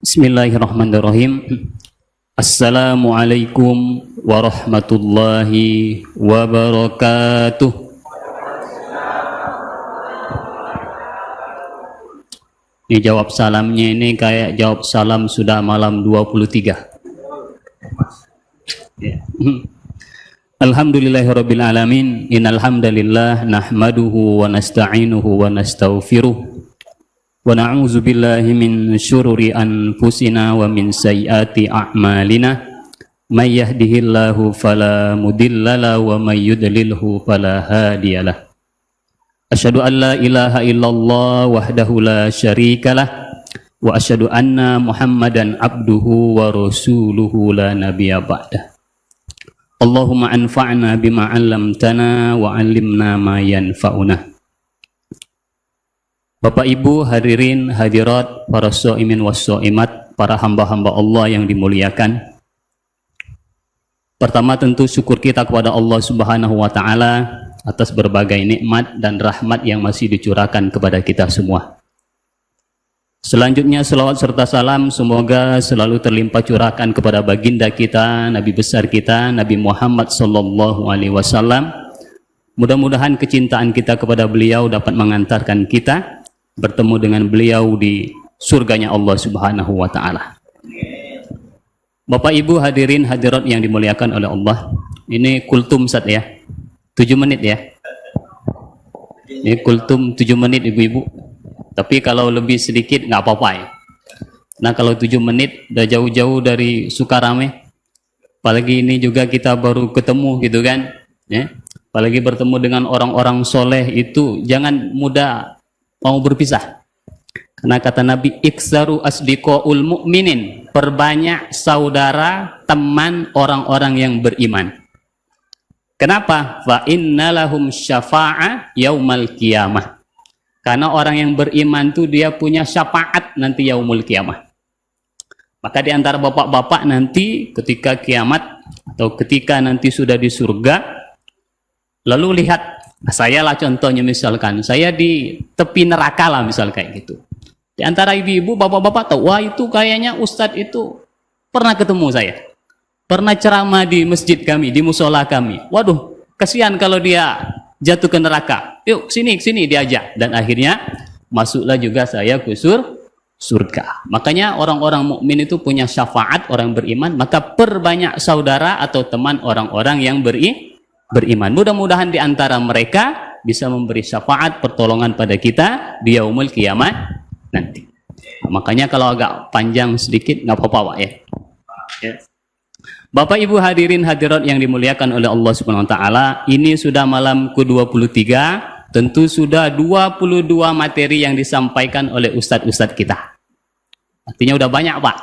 Bismillahirrahmanirrahim. Assalamualaikum warahmatullahi wabarakatuh. Ini jawab salamnya ini kayak jawab salam sudah malam 23. Ya. Alhamdulillahirabbil alamin. Innal hamdalillah nahmaduhu wa nasta'inuhu wa nastaghfiruh. Wa na'udzu billahi min syururi anfusina wa min sayyiati a'malina. May yahdihillahu fala mudhillalah wa may yudlilhu fala hadiyalah. Asyhadu an la ilaha illallah wahdahu la syarikalah wa asyhadu anna Muhammadan abduhu wa rasuluhu la nabiyya ba'dah. Allahumma anfa'na bima 'allamtana wa 'allimna ma yanfa'una. Bapak Ibu hadirin hadirat, para shaimin was shaimat, para hamba-hamba Allah yang dimuliakan. Pertama tentu syukur kita kepada Allah Subhanahu wa taala atas berbagai nikmat dan rahmat yang masih dicurahkan kepada kita semua. Selanjutnya selawat serta salam semoga selalu terlimpah curahkan kepada baginda kita, Nabi besar kita, Nabi Muhammad sallallahu alaihi wasallam. Mudah-mudahan kecintaan kita kepada beliau dapat mengantarkan kita bertemu dengan beliau di surganya Allah Subhanahu wa taala. Bapak Ibu hadirin hadirat yang dimuliakan oleh Allah. Ini kultum Ustaz ya. 7 menit ya. Ini kultum 7 menit Ibu-ibu. Tapi kalau lebih sedikit nggak apa-apa ya. Nah kalau 7 menit udah jauh-jauh dari Sukarame. Apalagi ini juga kita baru ketemu gitu kan. Ya. Apalagi bertemu dengan orang-orang soleh itu jangan mudah mau berpisah. Karena kata Nabi, iksaru asdiqaul mu'minin, perbanyak saudara, teman orang-orang yang beriman. Kenapa? Fa innalahum syafa'a yaumal qiyamah. Karena orang yang beriman itu dia punya syafaat nanti yaumul qiyamah. Maka di antara bapak-bapak nanti ketika kiamat atau ketika nanti sudah di surga, lalu lihat, saya lah contohnya misalkan, saya di tepi neraka lah misal kayak gitu. Di antara ibu-ibu, bapak-bapak tahu, wah itu kayaknya ustadz itu pernah ketemu saya. Pernah ceramah di masjid kami, di musola kami. Waduh, kasihan kalau dia jatuh ke neraka. Yuk, sini diajak. Dan akhirnya masuklah juga saya ke surga. Makanya orang-orang mukmin itu punya syafaat, orang beriman. Maka perbanyak saudara atau teman orang-orang yang beriman. Mudah-mudahan di antara mereka bisa memberi syafaat pertolongan pada kita di yaumul kiamat nanti. Makanya kalau agak panjang sedikit nggak apa-apa Pak ya. Bapak Ibu hadirin hadirat yang dimuliakan oleh Allah Subhanahu wa taala, ini sudah malam ke-23, tentu sudah 22 materi yang disampaikan oleh ustadz-ustadz kita. Artinya udah banyak Pak.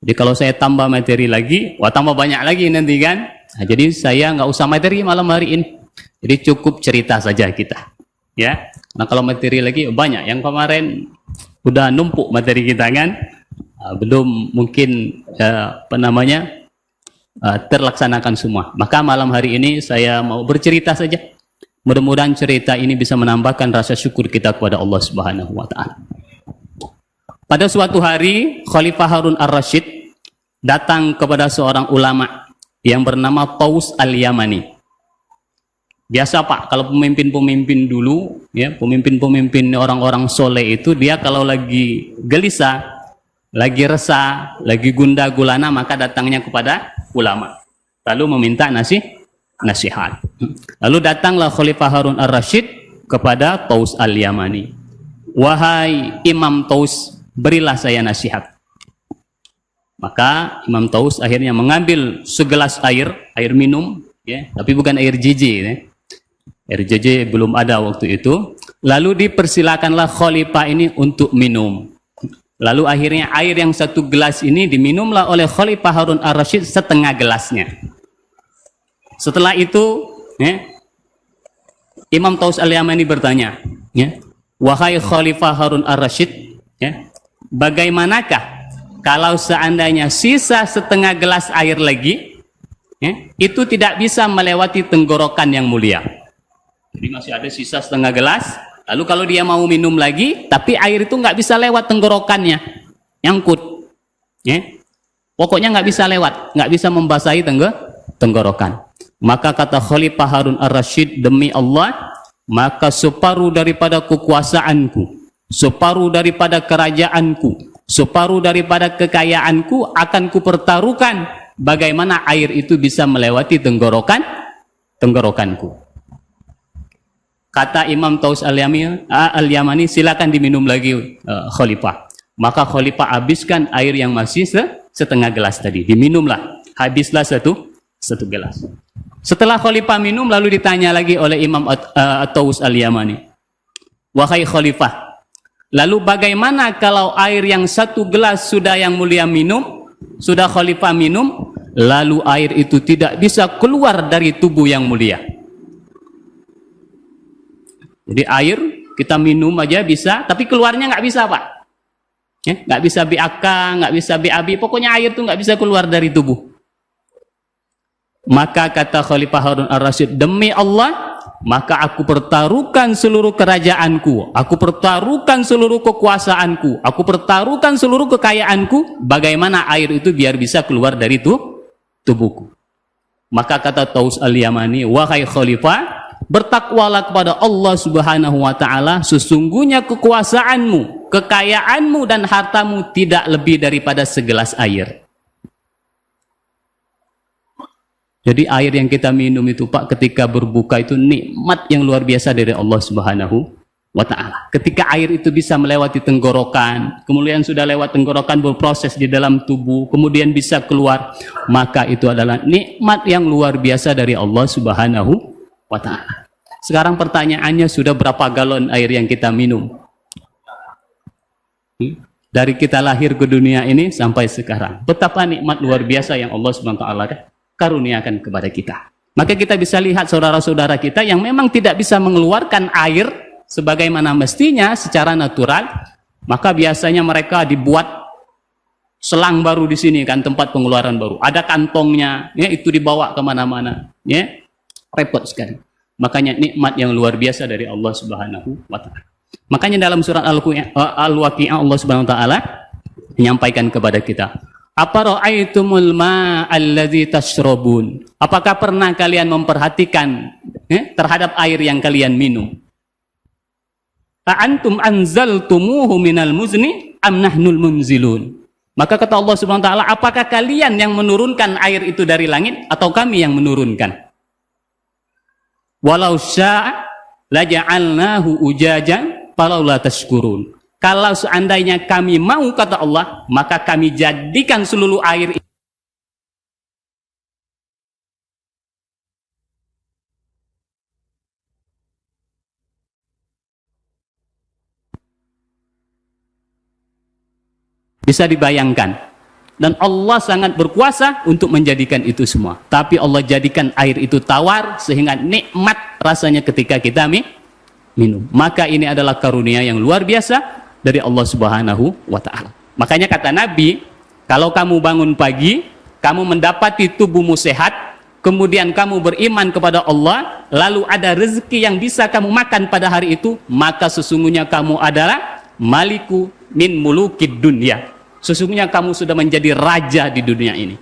Jadi kalau saya tambah materi lagi, wah tambah banyak lagi nanti kan. Nah, jadi saya nggak usah materi malam hari ini. Jadi cukup cerita saja kita. Ya. Nah kalau materi lagi banyak. Yang kemarin udah numpuk materi kita kan. Belum mungkin terlaksanakan semua. Maka malam hari ini saya mau bercerita saja. Mudah-mudahan cerita ini bisa menambahkan rasa syukur kita kepada Allah Subhanahu wa taala. Pada suatu hari Khalifah Harun ar-Rasyid datang kepada seorang ulama yang bernama Taus al-Yamani. Biasa Pak, kalau pemimpin-pemimpin dulu, ya pemimpin-pemimpin orang-orang soleh itu dia kalau lagi gelisah, lagi resah, lagi gundah gulana maka datangnya kepada ulama. Lalu meminta nasihat. Lalu datanglah Khalifah Harun ar-Rasyid kepada Taus al-Yamani. Wahai Imam Taus, berilah saya nasihat. Maka Imam Taus akhirnya mengambil segelas air minum, ya, tapi bukan air JJ. Ya. Air JJ belum ada waktu itu. Lalu dipersilakanlah Khalifah ini untuk minum. Lalu akhirnya air yang 1 gelas ini diminumlah oleh Khalifah Harun ar-Rasyid setengah gelasnya. Setelah itu, ya, Imam Taus al-Yamani bertanya, ya, wahai Khalifah Harun ar-Rasyid, ya, bagaimanakah kalau seandainya sisa setengah gelas air lagi, ya, itu tidak bisa melewati tenggorokan yang mulia. Jadi masih ada sisa setengah gelas, lalu kalau dia mau minum lagi, tapi air itu nggak bisa lewat tenggorokannya, nyangkut. Ya. Pokoknya nggak bisa lewat, nggak bisa membasahi tenggorokan. Maka kata Khalifah Harun ar-Rasyid, demi Allah, maka separuh daripada kekuasaanku, separuh daripada kerajaanku, separuh daripada kekayaanku akan kupertaruhkan bagaimana air itu bisa melewati tenggorokanku. Kata Imam Taus al-Yamani, silakan diminum lagi Khalifah. Maka Khalifah habiskan air yang masih setengah gelas tadi, diminumlah, habislah satu gelas. Setelah Khalifah minum, lalu ditanya lagi oleh Imam Taus al-Yamani, wahai Khalifah, lalu bagaimana kalau air yang satu gelas sudah yang mulia minum, sudah Khalifah minum, lalu air itu tidak bisa keluar dari tubuh yang mulia? Jadi air kita minum aja bisa, tapi keluarnya nggak bisa, Pak. Ya, nggak bisa BAK, nggak bisa BAB, pokoknya air itu nggak bisa keluar dari tubuh. Maka kata Khalifah Harun ar-Rasyid, demi Allah, maka aku pertaruhkan seluruh kerajaanku, aku pertaruhkan seluruh kekuasaanku, aku pertaruhkan seluruh kekayaanku, bagaimana air itu biar bisa keluar dari tubuhku. Maka kata Taus al-Yamani, wahai Khalifah, bertakwalah kepada Allah Subhanahu wa Ta'ala, sesungguhnya kekuasaanmu, kekayaanmu dan hartamu tidak lebih daripada segelas air. Jadi air yang kita minum itu, Pak, ketika berbuka itu nikmat yang luar biasa dari Allah Subhanahu wa Ta'ala. Ketika air itu bisa melewati tenggorokan, kemudian sudah lewat tenggorokan berproses di dalam tubuh, kemudian bisa keluar, maka itu adalah nikmat yang luar biasa dari Allah Subhanahu wa Ta'ala. Sekarang pertanyaannya, sudah berapa galon air yang kita minum? Dari kita lahir ke dunia ini sampai sekarang. Betapa nikmat luar biasa yang Allah Subhanahu wa Ta'ala karuniakan kepada kita. Maka kita bisa lihat saudara-saudara kita yang memang tidak bisa mengeluarkan air sebagaimana mestinya secara natural, maka biasanya mereka dibuat selang baru di sini kan, tempat pengeluaran baru. Ada kantongnya, ya, itu dibawa kemana-mana, ya, repot sekali. Makanya nikmat yang luar biasa dari Allah Subhanahu wa Ta'ala. Makanya dalam surat Al-Waqi'ah Allah Subhanahu wa Ta'ala menyampaikan kepada kita, Apara'aitumul ma'alladzi tashrabun. Apakah pernah kalian memperhatikan terhadap air yang kalian minum? Antum anzaltumuhu minal muzni am nahnul munzilun. Maka kata Allah Subhanahu wa Ta'ala, apakah kalian yang menurunkan air itu dari langit atau kami yang menurunkan? Walau syaa laja'alnahu ujajan falaula tashkurun. Kalau seandainya kami mau, kata Allah, maka kami jadikan seluruh air bisa dibayangkan. Dan Allah sangat berkuasa untuk menjadikan itu semua. Tapi Allah jadikan air itu tawar sehingga nikmat rasanya ketika kita minum. Maka ini adalah karunia yang luar biasa dari Allah Subhanahu wa Ta'ala. Makanya kata Nabi, kalau kamu bangun pagi, kamu mendapati tubuhmu sehat, kemudian kamu beriman kepada Allah, lalu ada rezeki yang bisa kamu makan pada hari itu, maka sesungguhnya kamu adalah maliku min mulukid dunya. Sesungguhnya kamu sudah menjadi raja di dunia ini.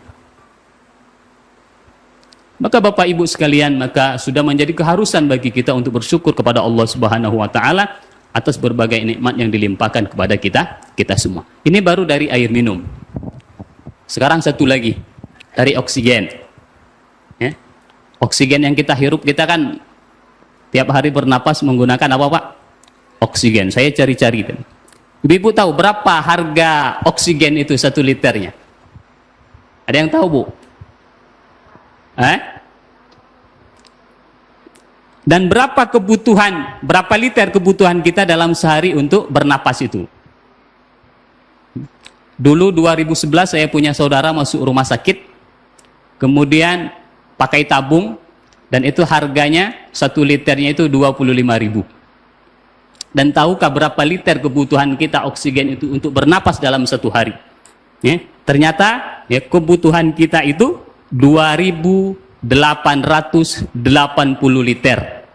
Maka Bapak Ibu sekalian, maka sudah menjadi keharusan bagi kita untuk bersyukur kepada Allah Subhanahu wa Ta'ala atas berbagai nikmat yang dilimpahkan kepada kita semua. Ini baru dari air minum. Sekarang satu lagi, dari oksigen. Ya. Oksigen yang kita hirup, kita kan tiap hari bernapas menggunakan apa, Pak? Oksigen. Saya cari-cari. Ibu tahu berapa harga oksigen itu 1 liternya? Ada yang tahu, Bu? Dan berapa kebutuhan, berapa liter kebutuhan kita dalam sehari untuk bernapas itu? Dulu 2011 saya punya saudara masuk rumah sakit, kemudian pakai tabung, dan itu harganya 1 liternya itu 25.000. Dan tahukah berapa liter kebutuhan kita oksigen itu untuk bernapas dalam 1 hari? Ya, ternyata ya, kebutuhan kita itu 2.880 liter.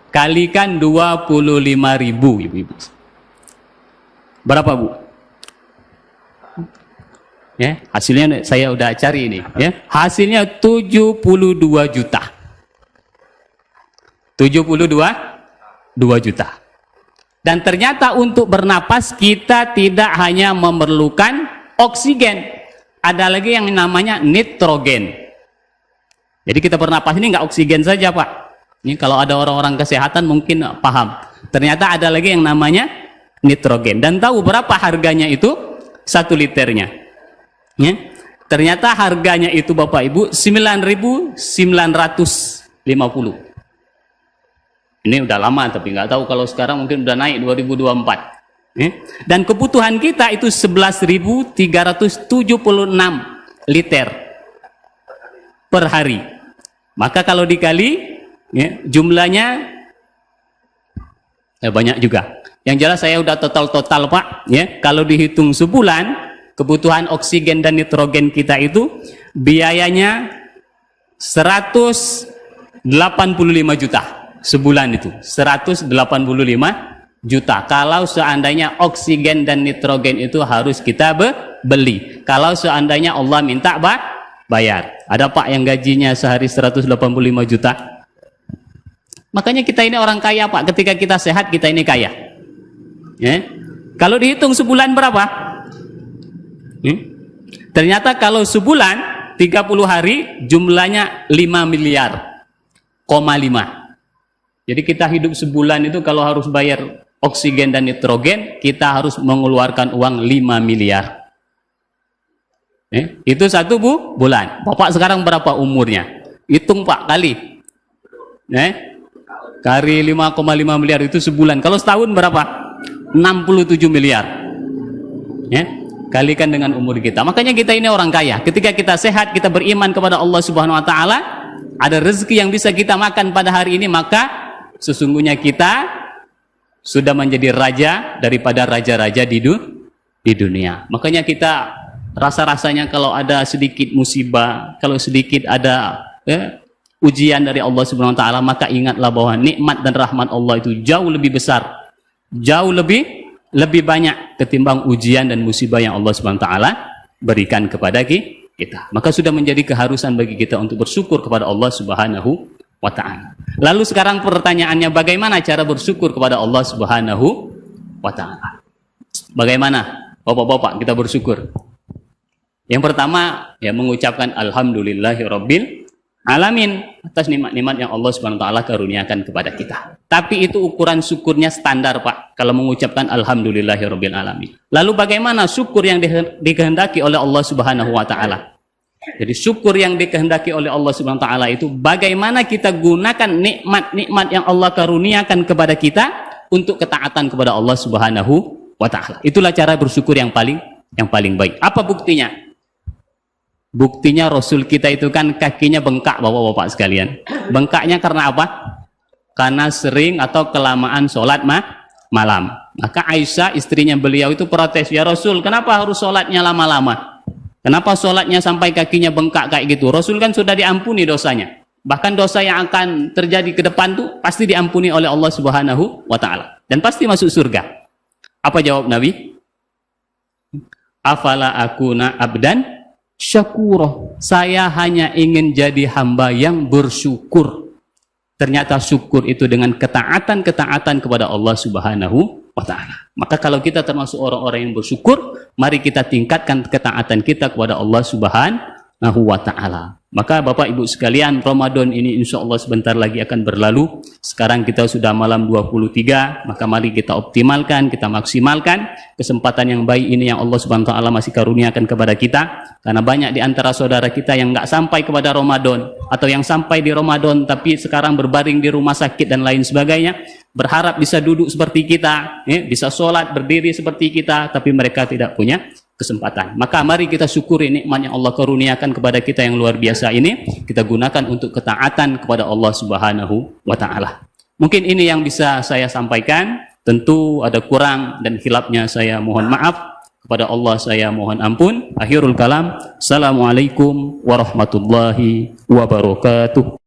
Kalikan 25.000, ibu-ibu. Berapa, Bu? Ya, hasilnya saya udah cari ini, ya. Hasilnya 72 juta. 72 juta. Dan ternyata untuk bernapas kita tidak hanya memerlukan oksigen, ada lagi yang namanya nitrogen. Jadi kita bernapas ini nggak oksigen saja, Pak. Ini kalau ada orang-orang kesehatan mungkin paham. Ternyata ada lagi yang namanya nitrogen. Dan tahu berapa harganya itu? 1 liternya. Ya. Ternyata harganya itu Bapak Ibu 9.950. Ini udah lama, tapi nggak tahu kalau sekarang mungkin udah naik 2024. Ya. Dan kebutuhan kita itu 11.376 liter per hari. Maka kalau dikali, ya, jumlahnya banyak juga. Yang jelas saya udah total Pak. Ya, kalau dihitung sebulan, kebutuhan oksigen dan nitrogen kita itu biayanya 185 juta sebulan itu. 185 juta kalau seandainya oksigen dan nitrogen itu harus kita beli. Kalau seandainya Allah minta bayar. Ada Pak yang gajinya sehari 185 juta. Makanya kita ini orang kaya Pak. Ketika kita sehat kita ini kaya. Ya. Kalau dihitung sebulan berapa? Ternyata kalau sebulan 30 hari jumlahnya 5 miliar, 5. Jadi kita hidup sebulan itu kalau harus bayar oksigen dan nitrogen, kita harus mengeluarkan uang 5 miliar. Itu 1 bulan. Bapak sekarang berapa umurnya? Hitung Pak, kali. Kali 5,5 miliar itu sebulan. Kalau setahun berapa? 67 miliar. Kalikan dengan umur kita. Makanya kita ini orang kaya. Ketika kita sehat, kita beriman kepada Allah Subhanahu wa taala, ada rezeki yang bisa kita makan pada hari ini, maka sesungguhnya kita sudah menjadi raja daripada raja-raja di dunia. Makanya kita rasa-rasanya kalau ada sedikit musibah, kalau sedikit ada ujian dari Allah Subhanahu wa taala, maka ingatlah bahwa nikmat dan rahmat Allah itu jauh lebih besar, jauh lebih banyak ketimbang ujian dan musibah yang Allah Subhanahu wa taala berikan kepada kita. Maka sudah menjadi keharusan bagi kita untuk bersyukur kepada Allah Subhanahu wa taala. Lalu sekarang pertanyaannya, bagaimana cara bersyukur kepada Allah Subhanahu wa taala? Bagaimana Bapak-bapak kita bersyukur? Yang pertama, ya mengucapkan alhamdulillahirabbil alamin atas nikmat-nikmat yang Allah Subhanahu wa taala karuniakan kepada kita. Tapi itu ukuran syukurnya standar, Pak, kalau mengucapkan alhamdulillahirabbil alamin. Lalu bagaimana syukur yang dikehendaki oleh Allah Subhanahu wa taala? Jadi syukur yang dikehendaki oleh Allah Subhanahu wa taala itu bagaimana kita gunakan nikmat-nikmat yang Allah karuniakan kepada kita untuk ketaatan kepada Allah Subhanahu wa taala. Itulah cara bersyukur yang paling baik. Apa buktinya? Buktinya Rasul kita itu kan kakinya bengkak, bapak-bapak sekalian. Bengkaknya karena apa? Karena sering atau kelamaan sholat malam. Maka Aisyah istrinya beliau itu protes, ya Rasul, kenapa harus sholatnya lama-lama? Kenapa sholatnya sampai kakinya bengkak kayak gitu? Rasul kan sudah diampuni dosanya. Bahkan dosa yang akan terjadi ke depan tuh pasti diampuni oleh Allah Subhanahu wa taala dan pasti masuk surga. Apa jawab Nabi? Afala akuna abdan syakurah, saya hanya ingin jadi hamba yang bersyukur. Ternyata syukur itu dengan ketaatan kepada Allah Subhanahu wa taala. Maka kalau kita termasuk orang-orang yang bersyukur, mari kita tingkatkan ketaatan kita kepada Allah Subhanahu wa taala. Maka Bapak Ibu sekalian, Ramadan ini insya Allah sebentar lagi akan berlalu. Sekarang kita sudah malam 23, maka mari kita optimalkan, kita maksimalkan kesempatan yang baik ini yang Allah Subhanahu wa taala masih karuniakan kepada kita. Karena banyak di antara saudara kita yang nggak sampai kepada Ramadan, atau yang sampai di Ramadan tapi sekarang berbaring di rumah sakit dan lain sebagainya, berharap bisa duduk seperti kita, bisa sholat, berdiri seperti kita, tapi mereka tidak punya kesempatan. Maka mari kita syukuri nikmat yang Allah karuniakan kepada kita yang luar biasa ini, kita gunakan untuk ketaatan kepada Allah Subhanahu wa taala. Mungkin ini yang bisa saya sampaikan. Tentu ada kurang dan khilafnya saya mohon maaf. Kepada Allah saya mohon ampun. Akhirul kalam. Assalamualaikum warahmatullahi wabarakatuh.